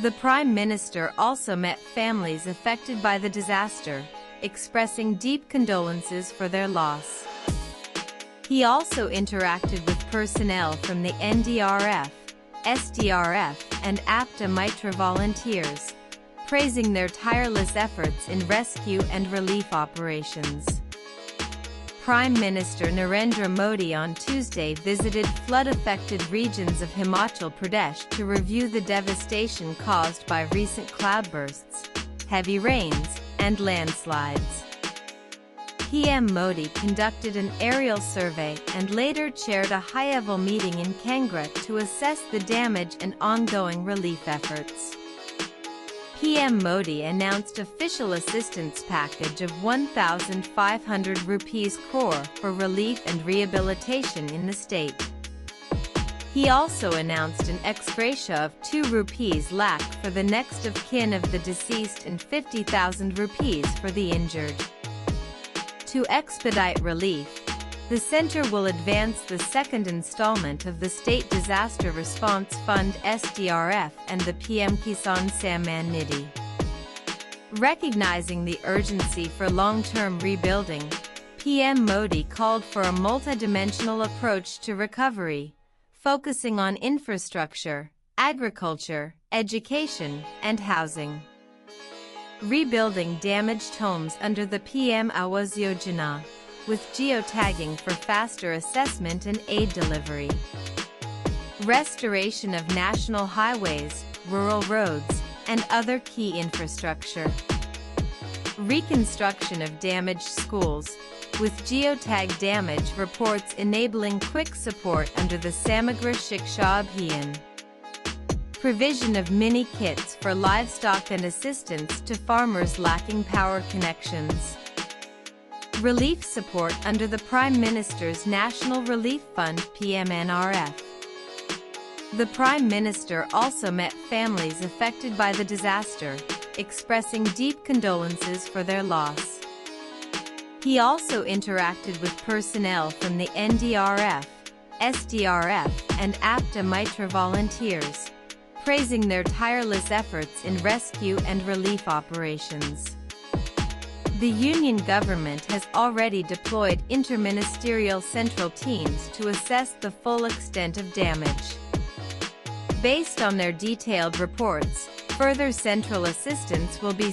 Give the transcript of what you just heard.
The Prime Minister also met families affected by the disaster, expressing deep condolences for their loss. He also interacted with personnel from the NDRF, SDRF, and APTA Mitra volunteers, praising their tireless efforts in rescue and relief operations. Prime Minister Narendra Modi on Tuesday visited flood-affected regions of Himachal Pradesh to review the devastation caused by recent cloudbursts, heavy rains, and landslides. PM Modi conducted an aerial survey and later chaired a high-level meeting in Kangra to assess the damage and ongoing relief efforts. PM Modi announced official assistance package of 1,500 rupees crore for relief and rehabilitation in the state. He also announced an ex gratia of 2 rupees lakh for the next of kin of the deceased and 50,000 rupees for the injured. To expedite relief, the center will advance the second installment of the State Disaster Response Fund (SDRF) and the PM Kisan Samman Nidhi. Recognizing the urgency for long-term rebuilding, PM Modi called for a multidimensional approach to recovery, focusing on infrastructure, agriculture, education, and housing. Rebuilding damaged homes under the PM Awas Yojana, with geotagging for faster assessment and aid delivery. Restoration of national highways, rural roads, and other key infrastructure. Reconstruction of damaged schools, with geotag damage reports enabling quick support under the Samagra Shiksha Abhiyan. Provision of mini kits for livestock and assistance to farmers lacking power connections. Relief support under the Prime Minister's National Relief Fund (PMNRF). The Prime Minister also met families affected by the disaster, expressing deep condolences for their loss. He also interacted with personnel from the NDRF, SDRF, and APTA Mitra volunteers, praising their tireless efforts in rescue and relief operations. The Union government has already deployed interministerial central teams to assess the full extent of damage. Based on their detailed reports, further central assistance will be